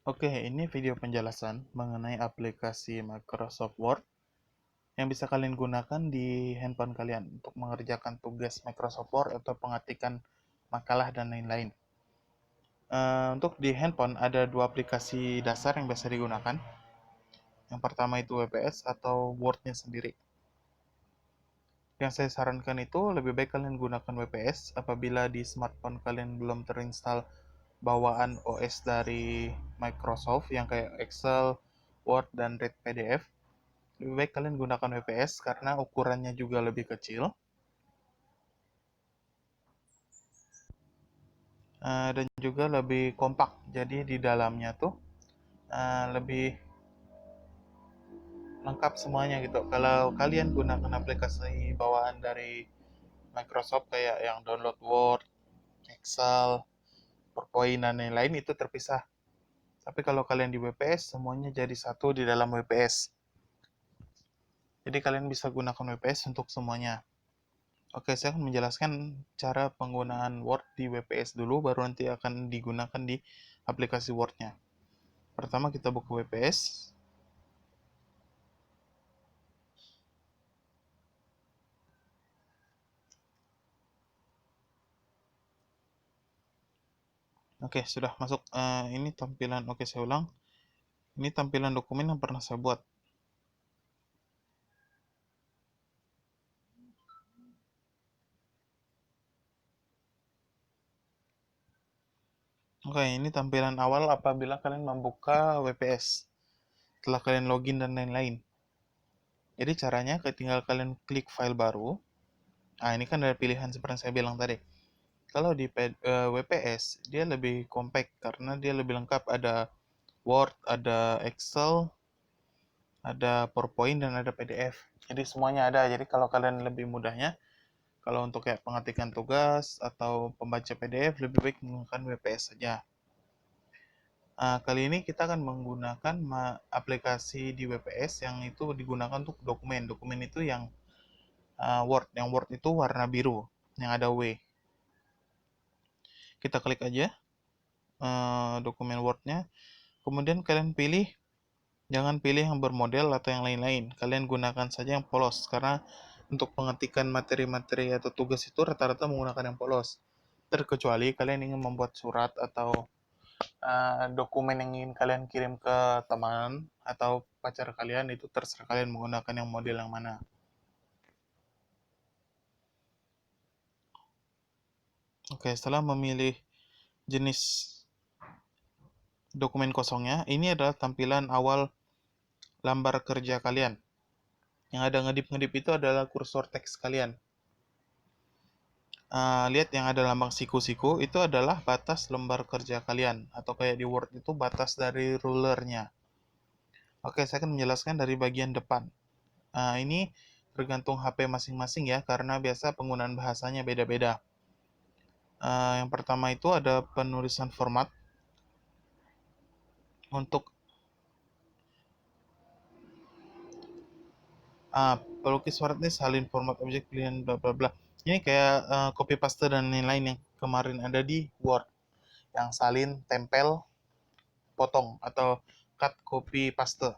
Oke, ini video penjelasan mengenai aplikasi Microsoft Word yang bisa kalian gunakan di handphone kalian untuk mengerjakan tugas Microsoft Word atau pengetikan makalah dan lain-lain. Untuk di handphone ada dua aplikasi dasar yang biasa digunakan. Yang pertama itu WPS atau Word-nya sendiri. Yang saya sarankan itu lebih baik kalian gunakan WPS apabila di smartphone kalian belum terinstall bawaan OS dari Microsoft yang kayak Excel, Word, dan Read PDF. Lebih baik kalian gunakan WPS karena ukurannya juga lebih kecil. Dan juga lebih kompak. Jadi di dalamnya tuh lebih lengkap semuanya gitu. Kalau kalian gunakan aplikasi bawaan dari Microsoft kayak yang download Word, Excel, PowerPoint, dan lain-lain itu terpisah. Tapi kalau kalian di WPS, semuanya jadi satu di dalam WPS. Jadi kalian bisa gunakan WPS untuk semuanya. Oke, saya akan menjelaskan cara penggunaan Word di WPS dulu, baru nanti akan digunakan di aplikasi Word-nya. Pertama kita buka WPS. Oke, sudah masuk. Ini tampilan, oke saya ulang. Ini tampilan dokumen yang pernah saya buat. Oke, ini tampilan awal apabila kalian membuka WPS. Setelah kalian login dan lain-lain. Jadi caranya ketika kalian klik file baru. Nah, ini kan ada pilihan seperti yang saya bilang tadi. Kalau di WPS, dia lebih compact karena dia lebih lengkap. Ada Word, ada Excel, ada PowerPoint, dan ada PDF. Jadi semuanya ada. Jadi kalau kalian lebih mudahnya, kalau untuk kayak pengetikan tugas atau pembaca PDF, lebih baik menggunakan WPS saja. Kali ini kita akan menggunakan aplikasi di WPS yang itu digunakan untuk dokumen. Dokumen itu yang Word. Yang Word itu warna biru, yang ada W. Kita klik aja dokumen Word-nya. Kemudian kalian pilih, jangan pilih yang bermodel atau yang lain-lain. Kalian gunakan saja yang polos, karena untuk pengetikan materi-materi atau tugas itu rata-rata menggunakan yang polos. Terkecuali kalian ingin membuat surat atau dokumen yang ingin kalian kirim ke teman atau pacar kalian, itu terserah kalian menggunakan yang model yang mana. Oke, setelah memilih jenis dokumen kosongnya, ini adalah tampilan awal lambar kerja kalian. Yang ada ngedip-ngedip itu adalah kursor teks kalian. Lihat yang ada lambang siku-siku, itu adalah batas lembar kerja kalian. Atau kayak di Word itu batas dari rulernya. Oke, saya akan menjelaskan dari bagian depan. Ini tergantung HP masing-masing ya, karena biasa penggunaan bahasanya beda-beda. Yang pertama itu ada penulisan format. Untuk pelukis surat ini salin format objek pilihan bla bla bla. Ini kayak copy paste dan lain-lain yang kemarin ada di Word. Yang salin, tempel, potong atau cut, copy, paste.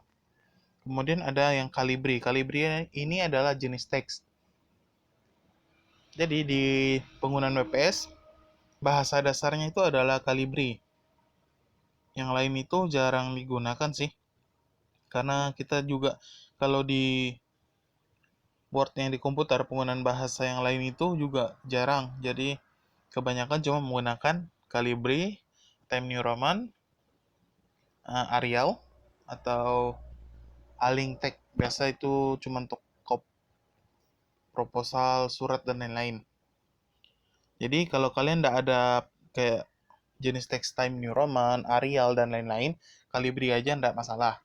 Kemudian ada yang kalibri. Kalibri ini adalah jenis teks. Jadi di penggunaan WPS, bahasa dasarnya itu adalah kalibri. Yang lain itu jarang digunakan sih. Karena kita juga kalau di Word yang di komputer, penggunaan bahasa yang lain itu juga jarang. Jadi kebanyakan cuma menggunakan kalibri, Time New Roman, Arial, atau Aling Tech. Biasa itu cuma untuk proposal, surat, dan lain-lain. Jadi kalau kalian tidak ada kayak jenis teks Time New Roman, Arial, dan lain-lain, kalibri aja tidak masalah.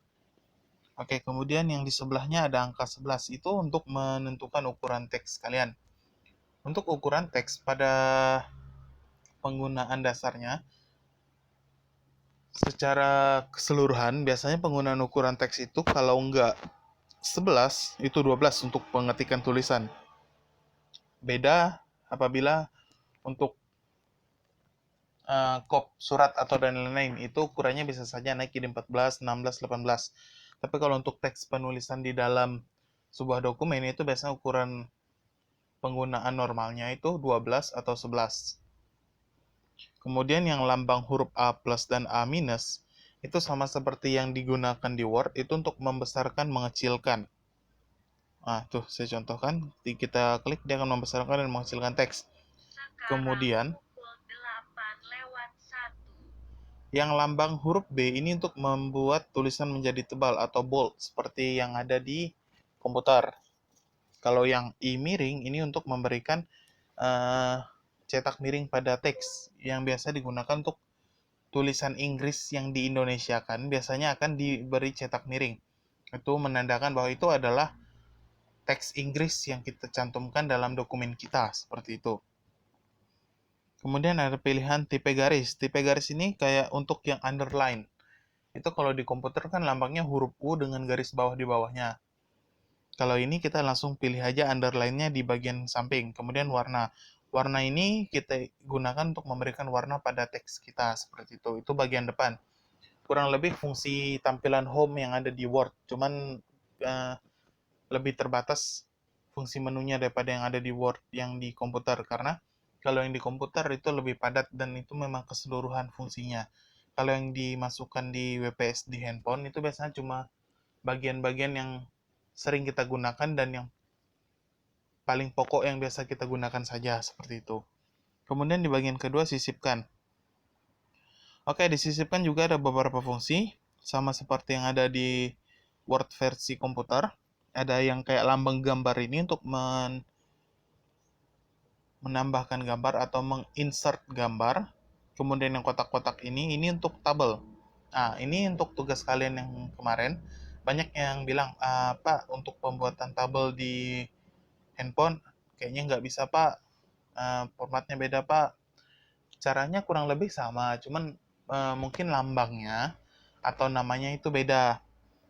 Oke, kemudian yang di sebelahnya ada angka 11. Itu untuk menentukan ukuran teks kalian. Untuk ukuran teks pada penggunaan dasarnya, secara keseluruhan, biasanya penggunaan ukuran teks itu kalau enggak 11, itu 12 untuk pengetikan tulisan. Beda apabila untuk kop surat atau dan lain-lain, itu ukurannya bisa saja naik jadi 14, 16, 18. Tapi kalau untuk teks penulisan di dalam sebuah dokumen itu biasanya ukuran penggunaan normalnya itu 12 atau 11. Kemudian yang lambang huruf A plus dan A minus itu sama seperti yang digunakan di Word, itu untuk membesarkan, mengecilkan. Nah, tuh saya contohkan, kita klik dia akan membesarkan dan mengecilkan teks. Kemudian yang lambang huruf B ini untuk membuat tulisan menjadi tebal atau bold seperti yang ada di komputer. Kalau yang I miring ini untuk memberikan cetak miring pada teks yang biasa digunakan untuk tulisan Inggris yang di Indonesia kan biasanya akan diberi cetak miring. Itu menandakan bahwa itu adalah teks Inggris yang kita cantumkan dalam dokumen kita, seperti itu. Kemudian ada pilihan tipe garis. Tipe garis ini kayak untuk yang underline. Itu kalau di komputer kan lambangnya huruf U dengan garis bawah di bawahnya. Kalau ini kita langsung pilih aja underline-nya di bagian samping. Kemudian warna. Warna ini kita gunakan untuk memberikan warna pada teks kita, seperti itu. Itu bagian depan. Kurang lebih fungsi tampilan home yang ada di Word. Cuman lebih terbatas fungsi menunya daripada yang ada di Word yang di komputer, karena kalau yang di komputer itu lebih padat dan itu memang keseluruhan fungsinya. Kalau yang dimasukkan di WPS di handphone itu biasanya cuma bagian-bagian yang sering kita gunakan dan yang paling pokok yang biasa kita gunakan saja, seperti itu. Kemudian di bagian kedua, sisipkan. Oke, disisipkan juga ada beberapa fungsi sama seperti yang ada di Word versi komputer. Ada yang kayak lambang gambar ini untuk menambahkan gambar atau menginsert gambar. Kemudian yang kotak-kotak ini untuk tabel. Nah, ini untuk tugas kalian yang kemarin. Banyak yang bilang, Pak, untuk pembuatan tabel di handphone, kayaknya nggak bisa, Pak. Formatnya beda, Pak. Caranya kurang lebih sama, cuman mungkin lambangnya atau namanya itu beda.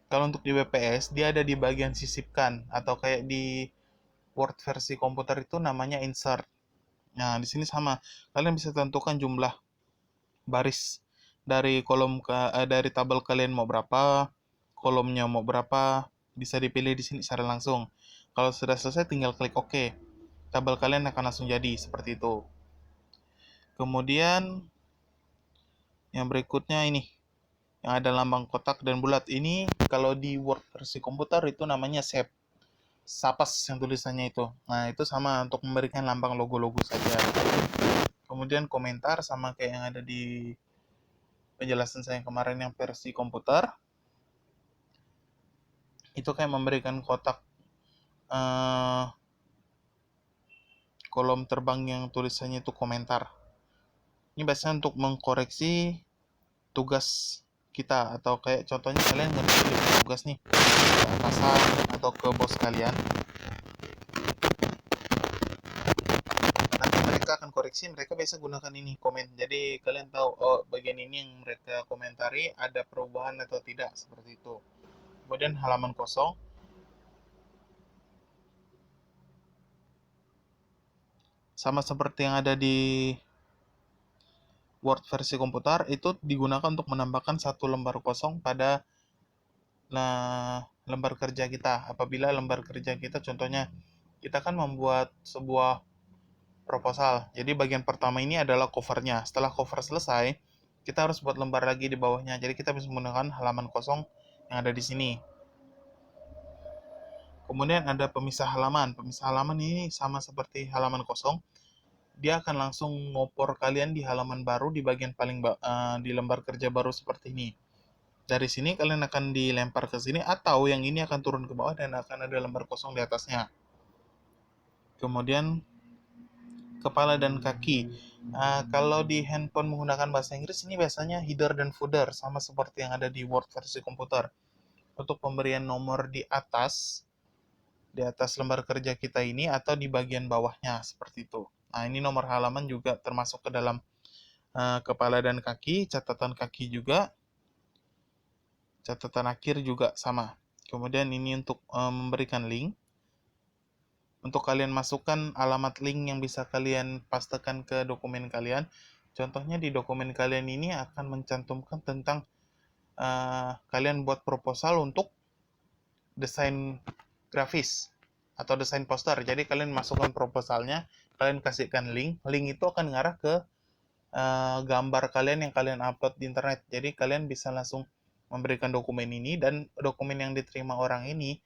Kalau untuk di WPS, dia ada di bagian sisipkan, atau kayak di Word versi komputer itu namanya insert. Nah, di sini sama. Kalian bisa tentukan jumlah baris dari dari tabel kalian mau berapa, kolomnya mau berapa, bisa dipilih di sini secara langsung. Kalau sudah selesai tinggal klik OK. Tabel kalian akan langsung jadi seperti itu. Kemudian yang berikutnya ini yang ada lambang kotak dan bulat. Ini kalau di Word versi komputer itu namanya shape. Sapas yang tulisannya itu. Nah, itu sama untuk memberikan lambang logo-logo saja. Kemudian komentar sama kayak yang ada di penjelasan saya kemarin yang versi komputer. Itu kayak memberikan kotak kolom terbang yang tulisannya itu komentar. Ini biasanya untuk mengkoreksi tugas kita, atau kayak contohnya kalian ngerjain tugas nih ke atasan atau ke bos kalian, nanti mereka akan koreksi, mereka biasa gunakan ini komen, jadi kalian tahu oh bagian ini yang mereka komentari ada perubahan atau tidak, seperti itu. Kemudian halaman kosong sama seperti yang ada di Word versi komputer, itu digunakan untuk menambahkan satu lembar kosong pada lembar kerja kita. Apabila lembar kerja kita contohnya kita kan membuat sebuah proposal. Jadi bagian pertama ini adalah covernya. Setelah cover selesai, kita harus buat lembar lagi di bawahnya. Jadi kita bisa menggunakan halaman kosong yang ada di sini. Kemudian ada pemisah halaman. Pemisah halaman ini sama seperti halaman kosong. Dia akan langsung ngopor kalian di halaman baru di bagian paling di lembar kerja baru seperti ini. Dari sini kalian akan dilempar ke sini, atau yang ini akan turun ke bawah dan akan ada lembar kosong di atasnya. Kemudian kepala dan kaki. Kalau di handphone menggunakan bahasa Inggris, ini biasanya header dan footer, sama seperti yang ada di Word versi komputer. Untuk pemberian nomor di atas lembar kerja kita ini, atau di bagian bawahnya, seperti itu. Nah, ini nomor halaman juga termasuk ke dalam kepala dan kaki, catatan kaki juga, catatan akhir juga sama. Kemudian ini untuk memberikan link. Untuk kalian masukkan alamat link yang bisa kalian pastekan ke dokumen kalian, Contohnya di dokumen kalian ini akan mencantumkan tentang kalian buat proposal untuk desain grafis atau desain poster. Jadi kalian masukkan proposalnya, kalian kasihkan link. Link itu akan ngarah ke gambar kalian yang kalian upload di internet. Jadi kalian bisa langsung memberikan dokumen ini, dan dokumen yang diterima orang ini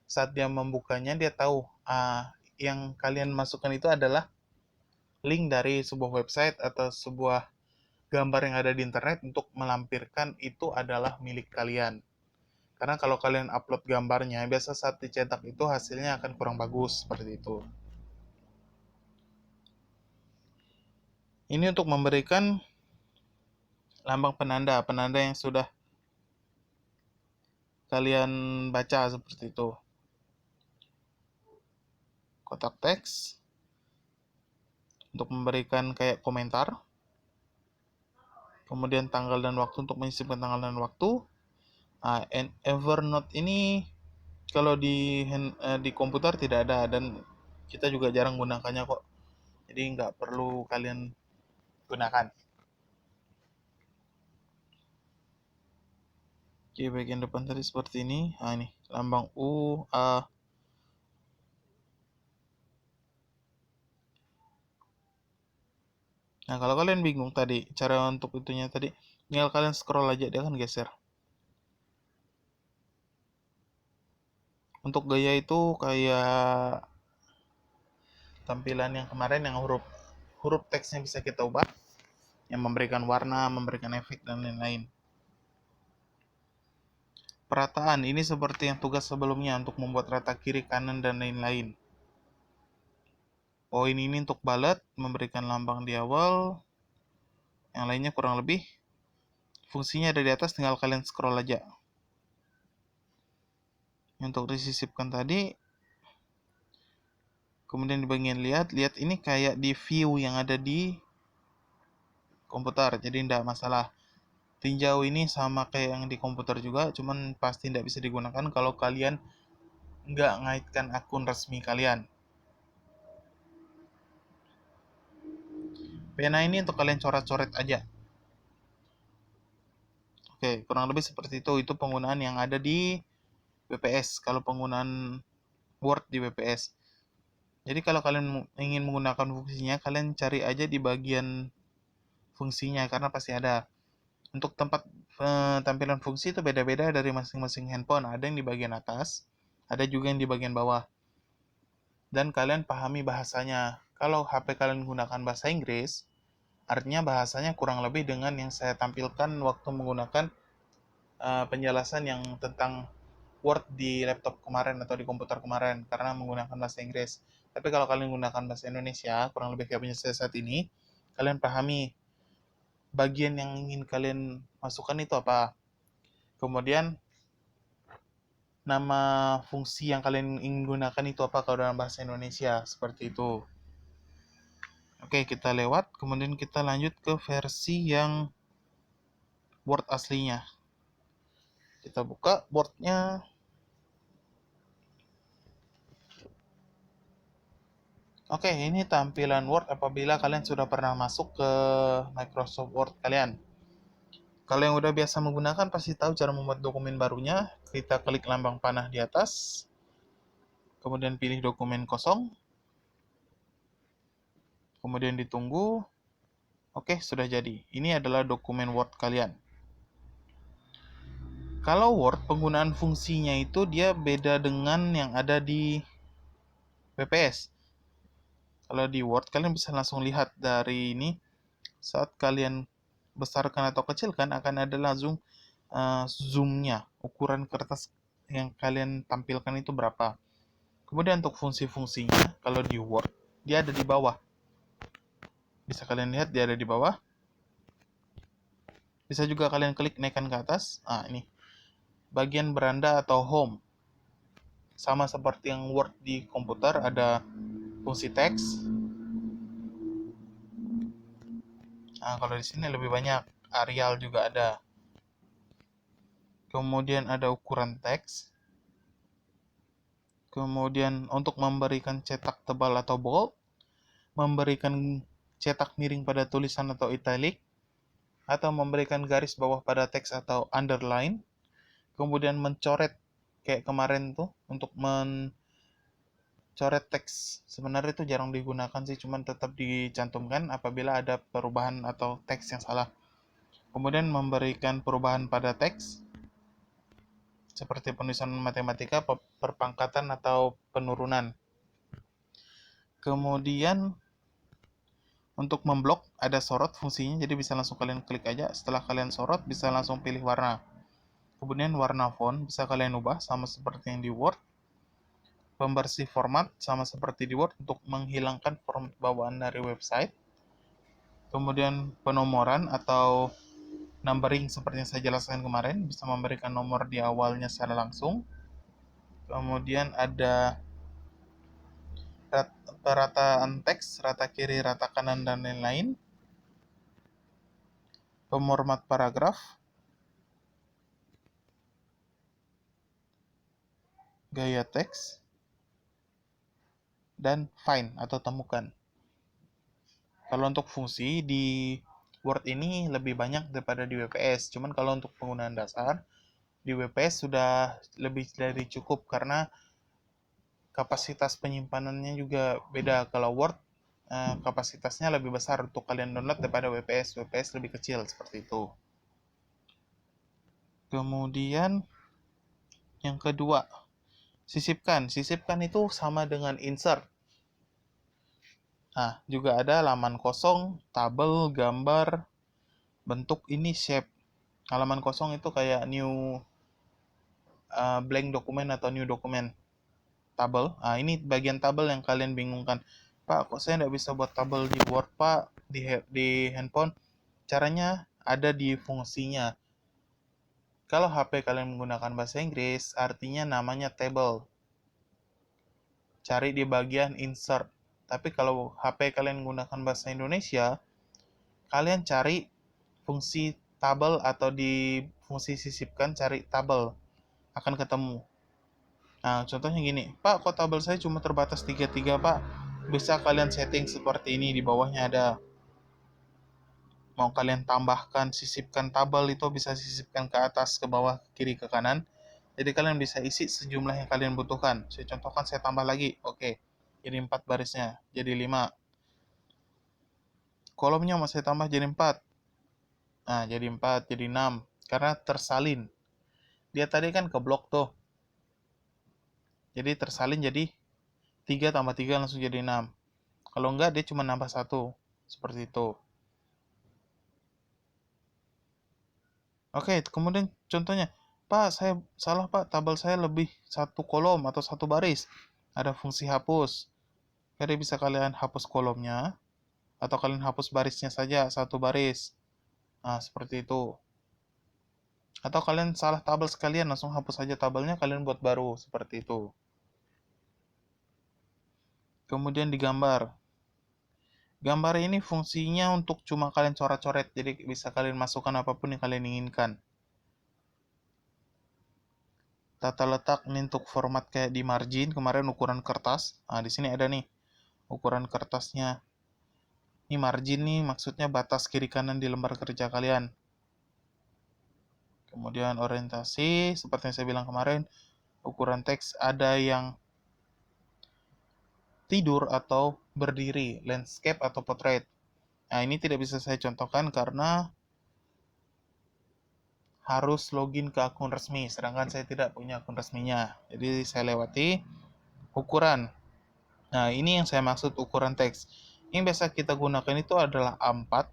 saat dia membukanya dia tahu yang kalian masukkan itu adalah link dari sebuah website atau sebuah gambar yang ada di internet untuk melampirkan itu adalah milik kalian. Karena kalau kalian upload gambarnya, biasa saat dicetak itu hasilnya akan kurang bagus, seperti itu. Ini untuk memberikan lambang penanda yang sudah kalian baca, seperti itu. Kotak teks untuk memberikan kayak komentar. Kemudian tanggal dan waktu untuk menyisipkan tanggal dan waktu. And Evernote ini kalau di komputer tidak ada, dan kita juga jarang gunakannya kok. Jadi nggak perlu kalian gunakan. Oke, bagian depan tadi seperti ini. Ini lambang U, A. Nah, kalau kalian bingung tadi cara untuk itunya tadi, tinggal kalian scroll aja, dia akan geser. Untuk gaya itu kayak tampilan yang kemarin yang huruf teksnya bisa kita ubah, yang memberikan warna, memberikan efek dan lain-lain. Perataan ini seperti yang tugas sebelumnya untuk membuat rata kiri, kanan dan lain-lain. Poin ini untuk bullet, memberikan lambang di awal. Yang lainnya kurang lebih fungsinya ada di atas, tinggal kalian scroll aja. Untuk disisipkan tadi, kemudian di bagian lihat ini kayak di view yang ada di komputer, jadi tidak masalah. Tinjau ini sama kayak yang di komputer juga, cuman pasti tidak bisa digunakan kalau kalian nggak ngaitkan akun resmi kalian. Pena ini untuk kalian coret-coret aja. Oke, kurang lebih seperti itu. Itu penggunaan yang ada di WPS, kalau penggunaan Word di WPS. Jadi kalau kalian ingin menggunakan fungsinya, kalian cari aja di bagian fungsinya, karena pasti ada. Untuk tempat tampilan fungsi itu beda-beda dari masing-masing handphone. Ada yang di bagian atas, ada juga yang di bagian bawah. Dan kalian pahami bahasanya. Kalau HP kalian gunakan bahasa Inggris, artinya bahasanya kurang lebih dengan yang saya tampilkan waktu menggunakan penjelasan yang tentang Word di laptop kemarin atau di komputer kemarin, karena menggunakan bahasa Inggris. Tapi kalau kalian menggunakan bahasa Indonesia, kurang lebih kayak punya saya saat ini, kalian pahami bagian yang ingin kalian masukkan itu apa. Kemudian nama fungsi yang kalian ingin gunakan itu apa kalau dalam bahasa Indonesia, seperti itu. Oke, kita lewat, kemudian kita lanjut ke versi yang Word aslinya. Kita buka Word-nya. Oke, ini tampilan Word apabila kalian sudah pernah masuk ke Microsoft Word kalian. Kalau yang udah biasa menggunakan pasti tahu cara membuat dokumen barunya. Kita klik lambang panah di atas, kemudian pilih dokumen kosong, kemudian ditunggu. Oke, sudah jadi. Ini adalah dokumen Word kalian. Kalau Word, penggunaan fungsinya itu dia beda dengan yang ada di WPS. Kalau di Word, kalian bisa langsung lihat dari ini. Saat kalian besarkan atau kecilkan, akan ada langsung zoom-nya. Ukuran kertas yang kalian tampilkan itu berapa. Kemudian untuk fungsi-fungsinya, kalau di Word, dia ada di bawah. Bisa kalian lihat dia ada di bawah. Bisa juga kalian klik naikkan ke atas. Ini bagian beranda atau home. Sama seperti yang Word di komputer, ada fungsi teks. Kalau di sini lebih banyak. Arial juga ada. Kemudian ada ukuran teks. Kemudian untuk memberikan cetak tebal atau bold, memberikan cetak miring pada tulisan atau italic, atau memberikan garis bawah pada teks atau underline, kemudian mencoret kayak kemarin tuh untuk mencoret teks. Sebenarnya itu jarang digunakan sih, cuman tetap dicantumkan apabila ada perubahan atau teks yang salah. Kemudian memberikan perubahan pada teks seperti penulisan matematika, perpangkatan atau penurunan. Kemudian untuk memblok ada sorot fungsinya, jadi bisa langsung kalian klik aja. Setelah kalian sorot bisa langsung pilih warna. Kemudian warna font bisa kalian ubah sama seperti yang di Word. Pembersih format sama seperti di Word untuk menghilangkan format bawaan dari website. Kemudian penomoran atau numbering seperti yang saya jelaskan kemarin, bisa memberikan nomor di awalnya secara langsung. Kemudian ada perataan teks, rata kiri, rata kanan, dan lain-lain. Peformat paragraf, gaya teks, dan find atau temukan. Kalau untuk fungsi di Word ini lebih banyak daripada di WPS. Cuman kalau untuk penggunaan dasar di WPS sudah lebih dari cukup karena kapasitas penyimpanannya juga beda. Kalau Word kapasitasnya lebih besar untuk kalian download daripada WPS. WPS lebih kecil seperti itu. Kemudian yang kedua, sisipkan. Sisipkan itu sama dengan insert. Nah, juga ada halaman kosong, tabel, gambar, bentuk ini shape. Halaman kosong itu kayak new blank dokumen atau new dokumen. Tabel. Nah, ini bagian tabel yang kalian bingungkan. Pak, kok saya nggak bisa buat tabel di Word, Pak, di handphone? Caranya ada di fungsinya. Kalau HP kalian menggunakan bahasa Inggris, artinya namanya table. Cari di bagian insert. Tapi kalau HP kalian menggunakan bahasa Indonesia, kalian cari fungsi tabel atau di fungsi sisipkan cari tabel. Akan ketemu. Nah, contohnya gini, Pak, kok tabel saya cuma terbatas 33, Pak? Bisa kalian setting seperti ini, di bawahnya ada. Mau kalian tambahkan, sisipkan tabel itu bisa sisipkan ke atas, ke bawah, ke kiri, ke kanan. Jadi kalian bisa isi sejumlah yang kalian butuhkan. Saya contohkan, saya tambah lagi. Oke, jadi 4 barisnya, jadi 5. Kolomnya mau saya tambah jadi 4. Nah, jadi 4, jadi 6. Karena tersalin. Dia tadi kan ke blok tuh. Jadi tersalin jadi 3 tambah 3 langsung jadi 6. Kalau enggak, dia cuma nambah 1. Seperti itu. Oke, kemudian contohnya, Pak, saya salah Pak, tabel saya lebih 1 kolom atau 1 baris. Ada fungsi hapus. Jadi bisa kalian hapus kolomnya, atau kalian hapus barisnya saja, 1 baris. Nah, seperti itu. Atau kalian salah tabel sekalian, langsung hapus saja tabelnya, kalian buat baru, seperti itu. Kemudian digambar. Gambar ini fungsinya untuk cuma kalian coret-coret, jadi bisa kalian masukkan apapun yang kalian inginkan. Tata letak ini untuk format kayak di margin, kemarin ukuran kertas. Nah, di sini ada nih ukuran kertasnya. Ini margin nih, maksudnya batas kiri kanan di lembar kerja kalian. Kemudian orientasi, seperti yang saya bilang kemarin, ukuran teks ada yang tidur atau berdiri, landscape atau portrait. Nah, ini tidak bisa saya contohkan karena harus login ke akun resmi, sedangkan saya tidak punya akun resminya. Jadi saya lewati ukuran. Nah, ini yang saya maksud ukuran teks. Yang biasa kita gunakan itu adalah A4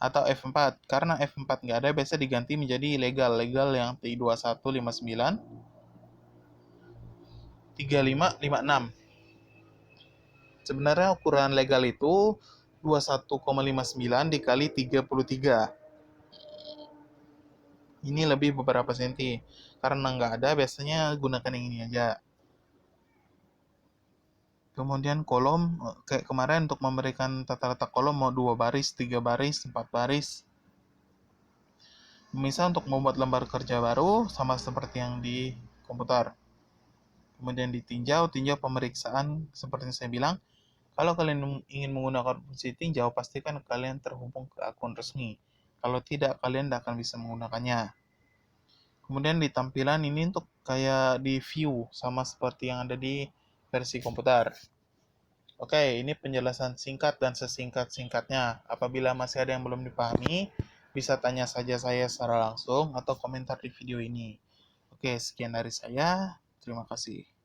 atau F4. Karena F4 nggak ada, biasa diganti menjadi legal. Legal yang T2159 3556. Sebenarnya ukuran legal itu 21,59 dikali 33. Ini lebih beberapa senti. Karena nggak ada, biasanya gunakan yang ini aja. Kemudian kolom, kayak kemarin untuk memberikan tata letak kolom mau 2 baris, 3 baris, 4 baris. Misal untuk membuat lembar kerja baru, sama seperti yang di komputer. Kemudian ditinjau, tinjau pemeriksaan seperti yang saya bilang. Kalau kalian ingin menggunakan fungsi tinjau, pastikan kalian terhubung ke akun resmi. Kalau tidak, kalian tidak akan bisa menggunakannya. Kemudian di tampilan ini untuk kayak di view, sama seperti yang ada di versi komputer. Oke, ini penjelasan singkat dan sesingkat-singkatnya. Apabila masih ada yang belum dipahami, bisa tanya saja saya secara langsung atau komentar di video ini. Oke, sekian dari saya. Terima kasih.